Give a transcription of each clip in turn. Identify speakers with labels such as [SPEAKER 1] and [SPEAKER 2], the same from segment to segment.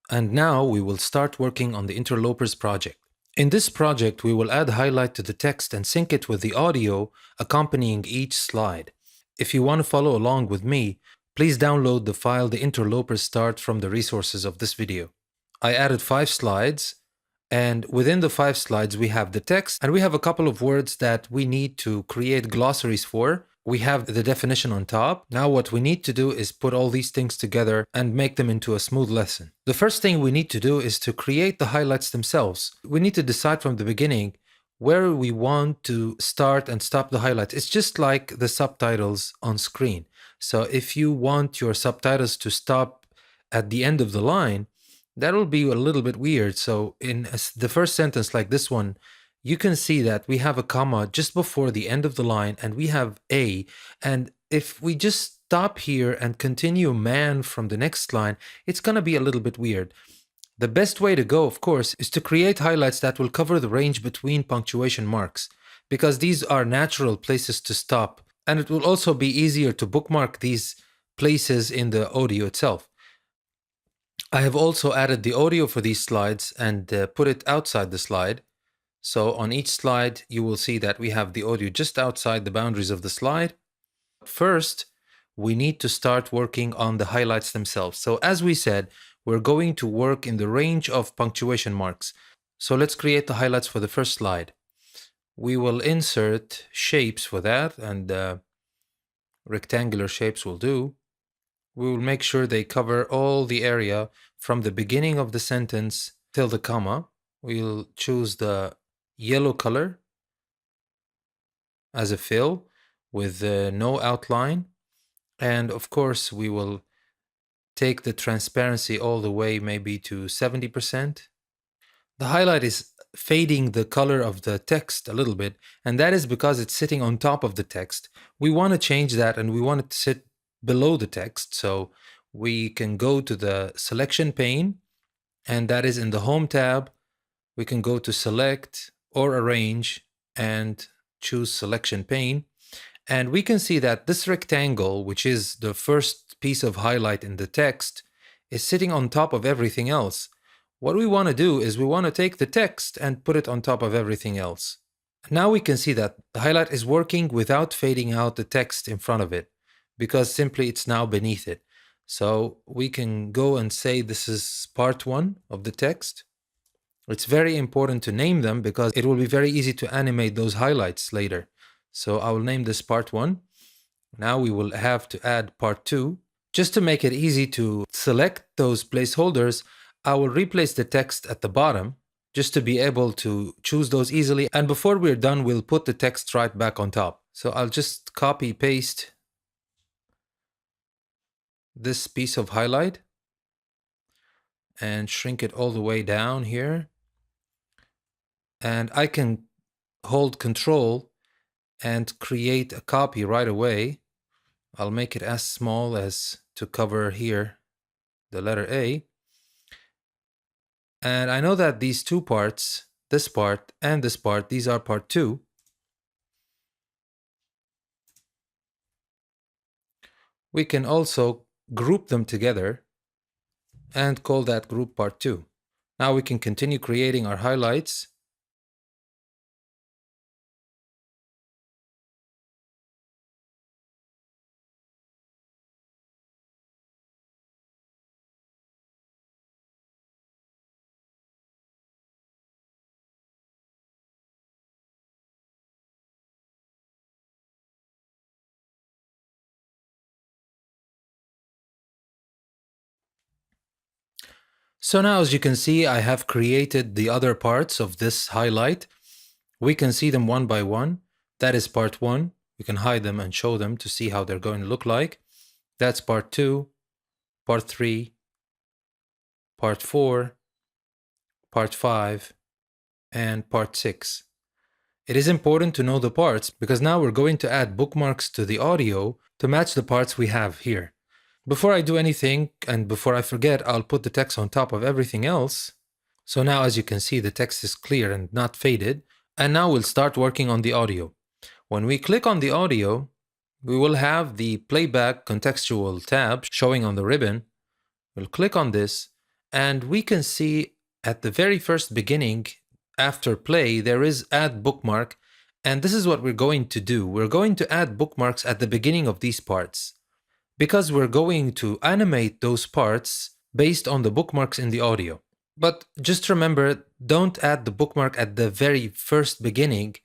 [SPEAKER 1] And now we will start working on the interlopers project. In this project, we will add highlight to the text and sync it with the audio accompanying each slide. If you want to follow along with me, please download the file The Interlopers Start from the resources of this video. I added 5 slides, and within the 5 slides we have the text, and we have a couple of words that we need to create glossaries for. We have the definition on top. Now what we need to do is put all these things together and make them into a smooth lesson. The first thing we need to do is to create the highlights themselves. We need to decide from the beginning where we want to start and stop the highlights. It's just like the subtitles on screen. So if you want your subtitles to stop at the end of the line, that'll be a little bit weird. So in the first sentence like this one, you can see that we have a comma just before the end of the line and we have a. And if we just stop here and continue man from the next line, it's going to be a little bit weird. The best way to go, of course, is to create highlights that will cover the range between punctuation marks, because these are natural places to stop. And it will also be easier to bookmark these places in the audio itself. I have also added the audio for these slides and put it outside the slide. So on each slide, you will see that we have the audio just outside the boundaries of the slide. First, we need to start working on the highlights themselves. So as we said, we're going to work in the range of punctuation marks. So let's create the highlights for the first slide. We will insert shapes for that, and rectangular shapes will do. We will make sure they cover all the area from the beginning of the sentence till the comma. We'll choose the yellow color as a fill with no outline. And of course, we will take the transparency all the way maybe to 70%. The highlight is fading the color of the text a little bit, and that is because it's sitting on top of the text. We want to change that, and we want it to sit below the text. So we can go to the selection pane, and that is in the Home tab. We can go to Select or Arrange and choose Selection pane. And we can see that this rectangle, which is the first piece of highlight in the text, is sitting on top of everything else. What we want to do is we want to take the text and put it on top of everything else. Now we can see that the highlight is working without fading out the text in front of it, because simply it's now beneath it. So we can go and say this is part 1 of the text. It's very important to name them because it will be very easy to animate those highlights later. So I will name this part 1. Now we will have to add part 2. Just to make it easy to select those placeholders, I will replace the text at the bottom just to be able to choose those easily. And before we're done, we'll put the text right back on top. So I'll just copy paste this piece of highlight and shrink it all the way down here. And I can hold Control and create a copy right away. I'll make it as small as to cover here the letter A. And I know that these two parts, this part and this part, these are part 2. We can also group them together and call that group part 2. Now we can continue creating our highlights. So now, as you can see, I have created the other parts of this highlight. We can see them one by one. That is part 1. We can hide them and show them to see how they're going to look like. That's part 2, part 3, part 4, part 5, and part 6. It is important to know the parts because now we're going to add bookmarks to the audio to match the parts we have here. Before I do anything, and before I forget, I'll put the text on top of everything else. So now, as you can see, the text is clear and not faded. And now we'll start working on the audio. When we click on the audio, we will have the playback contextual tab showing on the ribbon. We'll click on this, And we can see at the very first beginning, after play, there is add bookmark. And this is what we're going to do. We're going to add bookmarks at the beginning of these parts because we're going to animate those parts based on the bookmarks in the audio. But just remember, don't add the bookmark at the very first beginning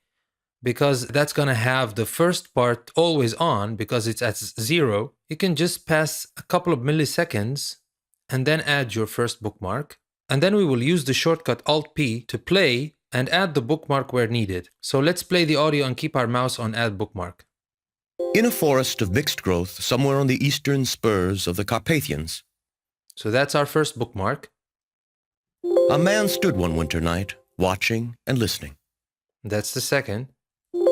[SPEAKER 1] because that's going to have the first part always on because it's at 0. You can just pass a couple of milliseconds and then add your first bookmark. And then we will use the shortcut Alt-P to play and add the bookmark where needed. So let's play the audio and keep our mouse on Add Bookmark.
[SPEAKER 2] In a forest of mixed growth somewhere on the eastern spurs of the Carpathians,
[SPEAKER 1] So that's our first bookmark.
[SPEAKER 2] a man stood one winter night, watching and listening,
[SPEAKER 1] That's the second.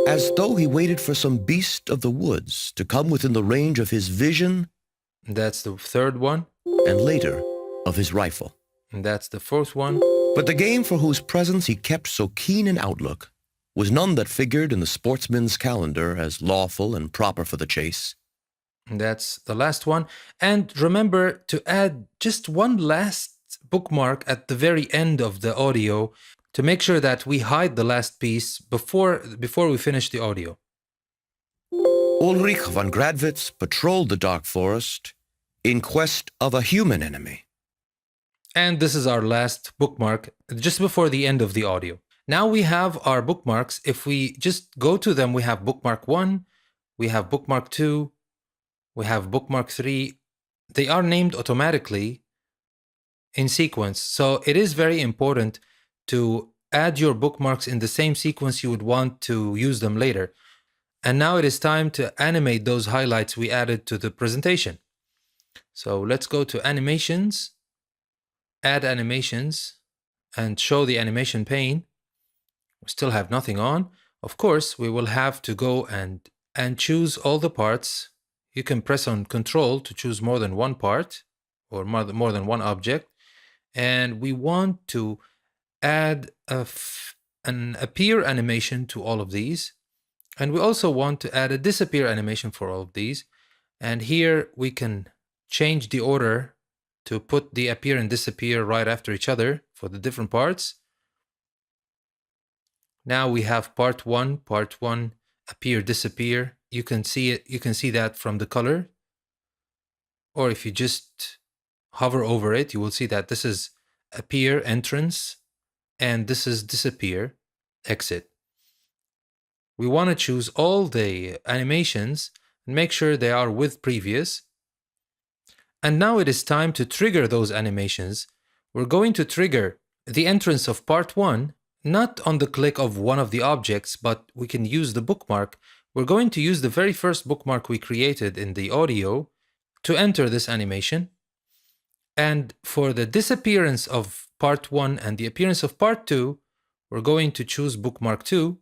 [SPEAKER 2] as though he waited for some beast of the woods to come within the range of his vision
[SPEAKER 1] That's the third one.
[SPEAKER 2] and later of his rifle.
[SPEAKER 1] And that's the fourth one.
[SPEAKER 2] But the game for whose presence he kept so keen an outlook was none that figured in the sportsman's calendar as lawful and proper for the chase.
[SPEAKER 1] And that's the last one. And remember to add just one last bookmark at the very end of the audio to make sure that we hide the last piece before we finish the audio.
[SPEAKER 2] Ulrich von Gradwitz patrolled the dark forest in quest of a human enemy.
[SPEAKER 1] And this is our last bookmark just before the end of the audio. Now we have our bookmarks. If we just go to them, we have bookmark 1, we have bookmark 2, we have bookmark 3. They are named automatically in sequence. So it is very important to add your bookmarks in the same sequence you would want to use them later. And now it is time to animate those highlights we added to the presentation. So let's go to Animations, Add Animations, and show the animation pane. We still have nothing on. Of course, we will have to go and choose all the parts. You can press on Control to choose more than one part or more than one object. And we want to add an appear animation to all of these. And we also want to add a disappear animation for all of these. And here we can change the order to put the appear and disappear right after each other for the different parts. Now we have part 1, appear, disappear. You can see it. You can see that from the color. Or if you just hover over it, you will see that this is appear, entrance, and this is disappear, exit. We want to choose all the animations and make sure they are with previous. And now it is time to trigger those animations. We're going to trigger the entrance of part 1, not on the click of one of the objects, but we can use the bookmark. We're going to use the very first bookmark we created in the audio to enter this animation. And for the disappearance of part 1 and the appearance of part 2, we're going to choose bookmark 2.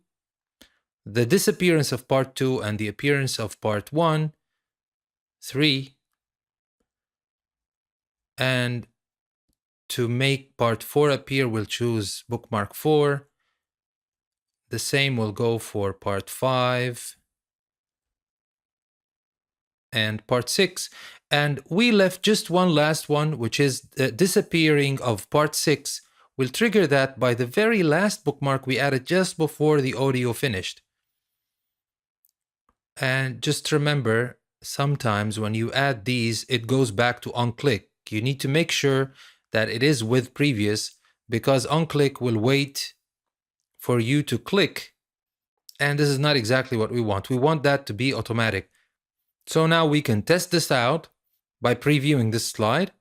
[SPEAKER 1] The disappearance of part 2 and the appearance of part 1, 3. And to make part 4 appear, we'll choose bookmark 4. The same will go for part 5 and part 6. And we left just one last one, which is the disappearing of part 6. We'll trigger that by the very last bookmark we added just before the audio finished. And just remember, sometimes when you add these, it goes back to onClick. You need to make sure that it is with previous, because onClick will wait for you to click. And this is not exactly what we want. We want that to be automatic. So now we can test this out by previewing this slide.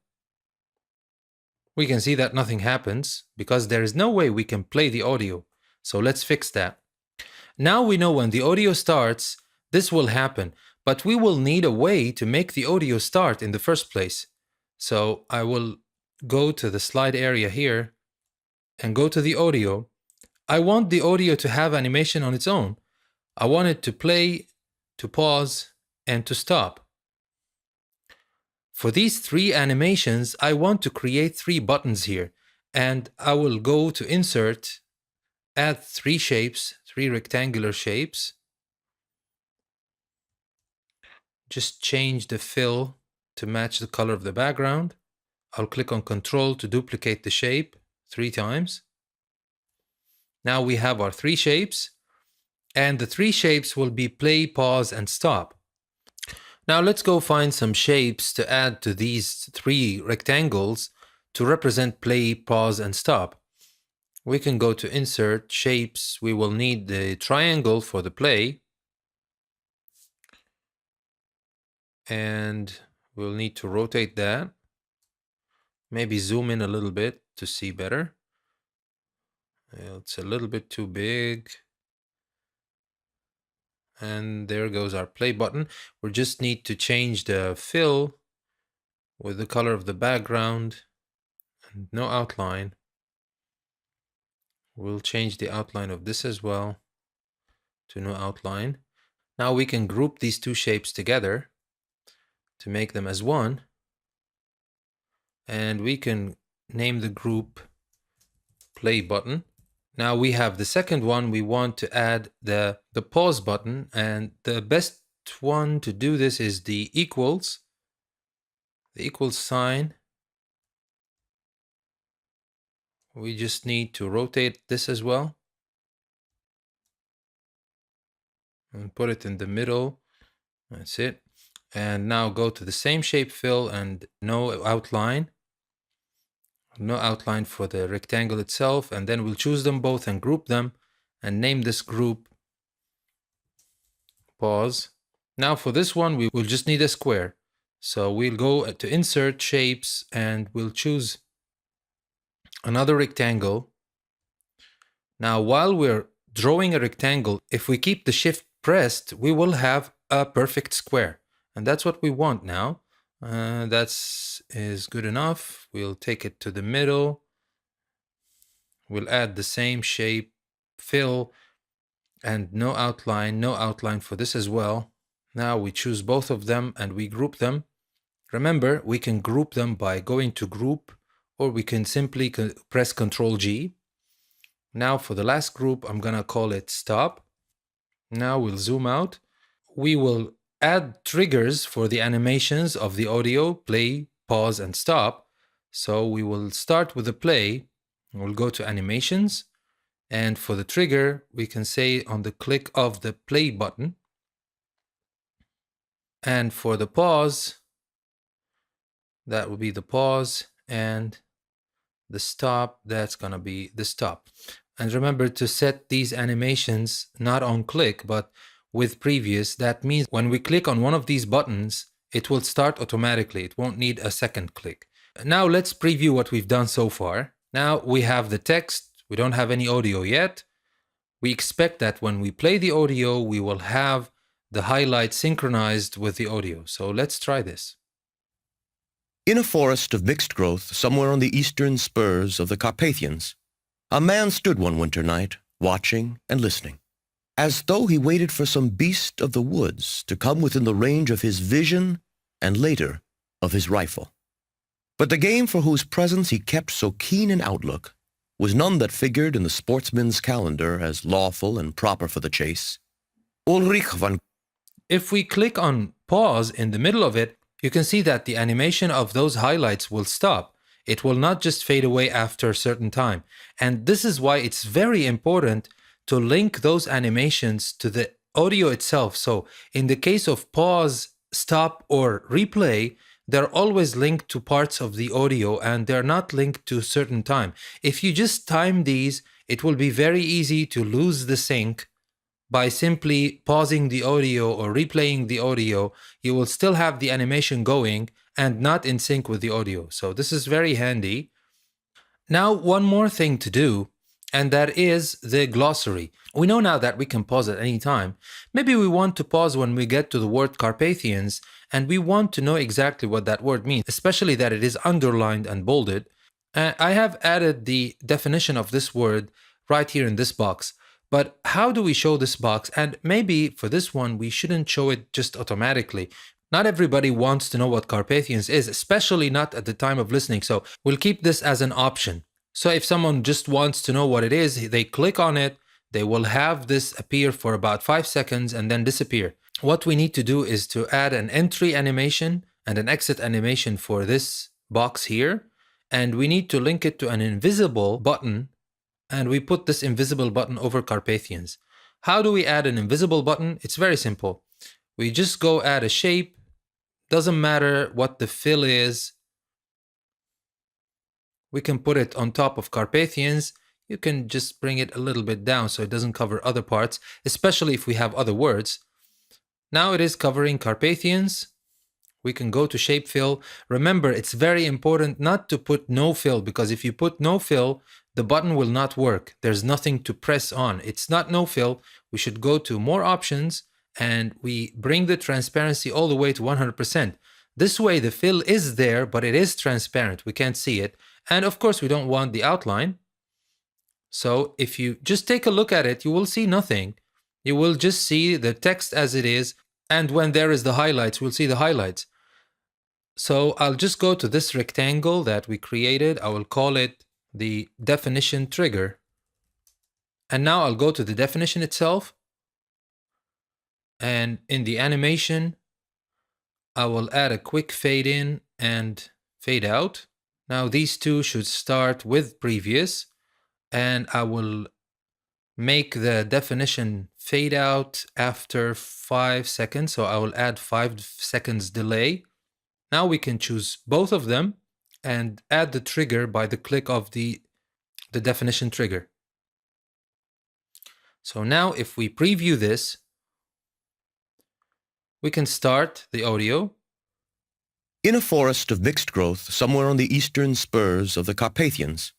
[SPEAKER 1] We can see that nothing happens because there is no way we can play the audio. So let's fix that. Now we know when the audio starts, this will happen, but we will need a way to make the audio start in the first place. So I will go to the slide area here and go to the audio. I want the audio to have animation on its own. I want it to play, to pause, and to stop. For these 3 animations, I want to create 3 buttons here, and I will go to Insert, add 3 shapes, 3 rectangular shapes. Just change the fill to match the color of the background. I'll click on Control to duplicate the shape 3 times. Now we have our 3 shapes, and the 3 shapes will be play, pause, and stop. Now let's go find some shapes to add to these 3 rectangles to represent play, pause, and stop. We can go to Insert, Shapes. We will need the triangle for the play. And we'll need to rotate that. Maybe zoom in a little bit to see better. It's a little bit too big. And there goes our play button. We just need to change the fill with the color of the background and no outline. We'll change the outline of this as well to no outline. Now we can group these 2 shapes together to make them as one. And we can name the group play button. Now we have the second one. We want to add the pause button, and the best one to do this is the equals sign. We just need to rotate this as well and put it in the middle. That's it. And now go to the same shape fill and no outline. No outline for the rectangle itself, and then we'll choose them both and group them and name this group pause. Now for this one, we will just need a square. So we'll go to Insert, Shapes, and we'll choose another rectangle. Now while we're drawing a rectangle, if we keep the Shift pressed, we will have a perfect square. And that's what we want now. That is good enough. We'll take it to the middle. We'll add the same shape, fill, and no outline for this as well. Now we choose both of them and we group them. Remember, we can group them by going to Group, or we can simply press Ctrl G. Now for the last group, I'm gonna call it Stop. Now we'll zoom out. We will add triggers for the animations of the audio, play, pause, and stop. So we will start with the play. We'll go to Animations. And for the trigger, we can say on the click of the play button. And for the pause, that will be the pause, and the stop, that's gonna be the stop. And remember to set these animations not on click, but with previous. That means when we click on one of these buttons, it will start automatically. It won't need a second click. Now let's preview what we've done so far. Now we have the text. We don't have any audio yet. We expect that when we play the audio, we will have the highlights synchronized with the audio. So let's try this.
[SPEAKER 2] In a forest of mixed growth somewhere on the eastern spurs of the Carpathians, a man stood one winter night, watching and listening, as though he waited for some beast of the woods to come within the range of his vision and later of his rifle. But the game for whose presence he kept so keen an outlook was none that figured in the sportsman's calendar as lawful and proper for the chase. Ulrich van...
[SPEAKER 1] If we click on pause in the middle of it, you can see that the animation of those highlights will stop. It will not just fade away after a certain time. And this is why it's very important to link those animations to the audio itself. So in the case of pause, stop, or replay, they're always linked to parts of the audio and they're not linked to a certain time. If you just time these, it will be very easy to lose the sync. By simply pausing the audio or replaying the audio, you will still have the animation going and not in sync with the audio. So this is very handy. Now, one more thing to do, and that is the glossary. We know now that we can pause at any time. Maybe we want to pause when we get to the word Carpathians, and we want to know exactly what that word means, especially that it is underlined and bolded. I have added the definition of this word right here in this box. But how do we show this box? And maybe for this one, we shouldn't show it just automatically. Not everybody wants to know what Carpathians is, especially not at the time of listening. So we'll keep this as an option. So if someone just wants to know what it is, they click on it, they will have this appear for about 5 seconds and then disappear. What we need to do is to add an entry animation and an exit animation for this box here, and we need to link it to an invisible button, and we put this invisible button over Carpathians. How do we add an invisible button? It's very simple. We just go add a shape. Doesn't matter what the fill is. We can put it on top of Carpathians. You can just bring it a little bit down so it doesn't cover other parts, especially if we have other words. Now it is covering Carpathians. We can go to shape fill. Remember, it's very important not to put no fill, because if you put no fill, the button will not work. There's nothing to press on. It's not no fill. We should go to more options and we bring the transparency all the way to 100%. This way the fill is there, but it is transparent. We can't see it. And of course, we don't want the outline. So if you just take a look at it, you will see nothing. You will just see the text as it is. And when there is the highlights, we'll see the highlights. So I'll just go to this rectangle that we created. I will call it the definition trigger. And now I'll go to the definition itself. And in the animation, I will add a quick fade in and fade out. Now these two should start with previous, and I will make the definition fade out after 5 seconds. So I will add 5 seconds delay. Now we can choose both of them and add the trigger by the click of the definition trigger. So now if we preview this, we can start the audio.
[SPEAKER 2] In a forest of mixed growth somewhere on the eastern spurs of the Carpathians.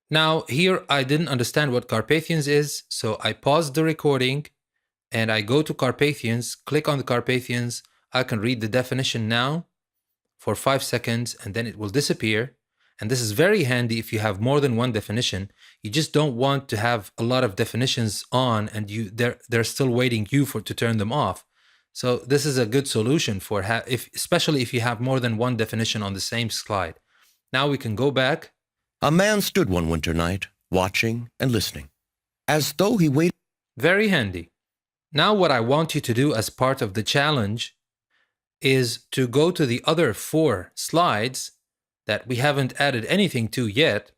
[SPEAKER 1] Now here I didn't understand what Carpathians is, so I paused the recording and I go to Carpathians, click on the Carpathians. I can read the definition now for 5 seconds and then it will disappear. And this is very handy if you have more than one definition. You just don't want to have a lot of definitions on and they're still waiting to turn them off. So this is a good solution for especially if you have more than one definition on the same slide. Now we can go back.
[SPEAKER 2] A man stood one winter night, watching and listening, as though he waited.
[SPEAKER 1] Very handy. Now what I want you to do as part of the challenge is to go to the other 4 slides that we haven't added anything to yet.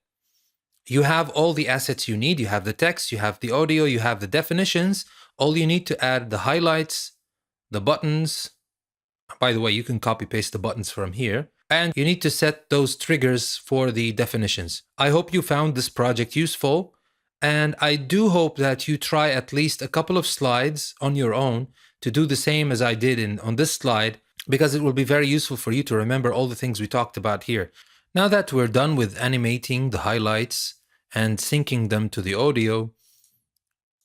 [SPEAKER 1] You have all the assets you need. You have the text, you have the audio, you have the definitions. All you need to add the highlights, the buttons. By the way, you can copy paste the buttons from here. And you need to set those triggers for the definitions. I hope you found this project useful. And I do hope that you try at least a couple of slides on your own to do the same as I did on this slide, because it will be very useful for you to remember all the things we talked about here. Now that we're done with animating the highlights and syncing them to the audio,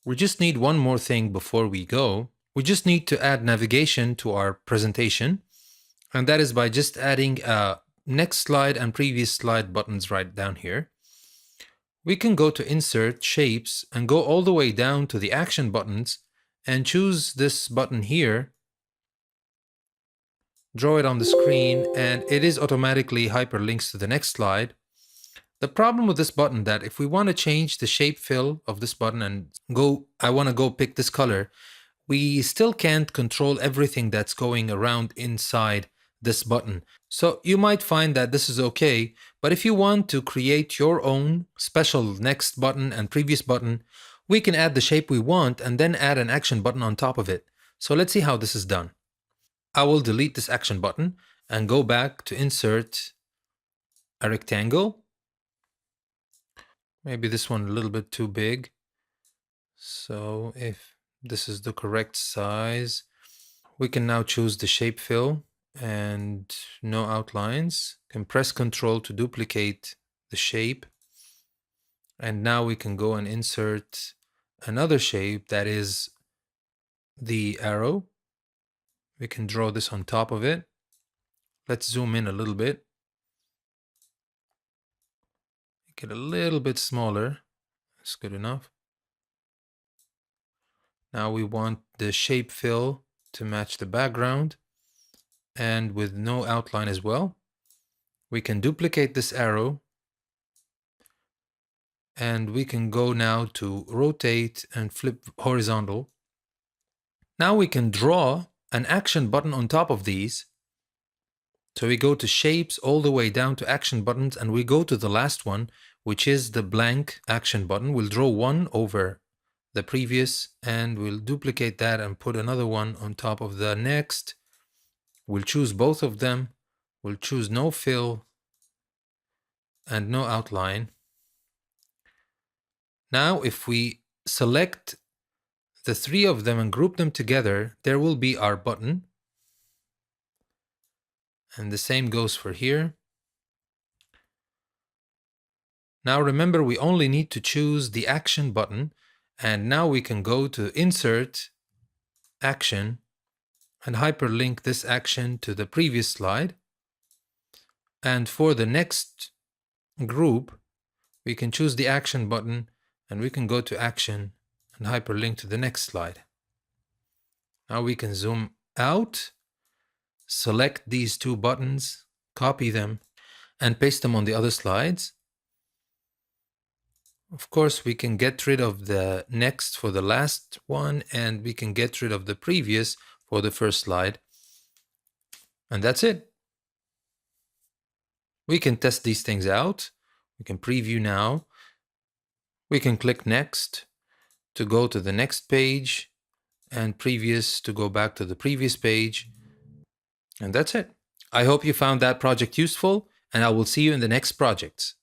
[SPEAKER 1] we just need one more thing before we go. We just need to add navigation to our presentation, and that is by just adding next slide and previous slide buttons right down here. We can go to Insert, Shapes, and go all the way down to the Action buttons and choose this button here. Draw it on the screen, and it is automatically hyperlinks to the next slide. The problem with this button that if we want to change the shape fill of this button and I want to go pick this color, we still can't control everything that's going around inside this button. So you might find that this is okay, but if you want to create your own special next button and previous button, we can add the shape we want and then add an action button on top of it. So let's see how this is done. I will delete this action button and go back to insert a rectangle. Maybe this one a little bit too big. So if this is the correct size, we can now choose the shape fill and no outlines. Can press Ctrl to duplicate the shape. And now we can go and insert another shape that is the arrow. We can draw this on top of it. Let's zoom in a little bit. Make it a little bit smaller. That's good enough. Now we want the shape fill to match the background and with no outline as well. We can duplicate this arrow and we can go now to rotate and flip horizontal. Now we can draw an action button on top of these. So we go to shapes all the way down to action buttons, and we go to the last one, which is the blank action button. We'll draw one over the previous, and we'll duplicate that and put another one on top of the next. We'll choose both of them. We'll choose no fill and no outline. Now, if we select the three of them and group them together, there will be our button. And the same goes for here. Now remember, we only need to choose the action button, and now we can go to Insert, Action, and hyperlink this action to the previous slide. And for the next group, we can choose the action button, and we can go to Action and hyperlink to the next slide. Now we can zoom out, select these two buttons, copy them, and paste them on the other slides. Of course, we can get rid of the next for the last one, and we can get rid of the previous for the first slide. And that's it. We can test these things out. We can preview now. We can click Next to go to the next page, and Previous to go back to the previous page. And that's it. I hope you found that project useful, and I will see you in the next projects.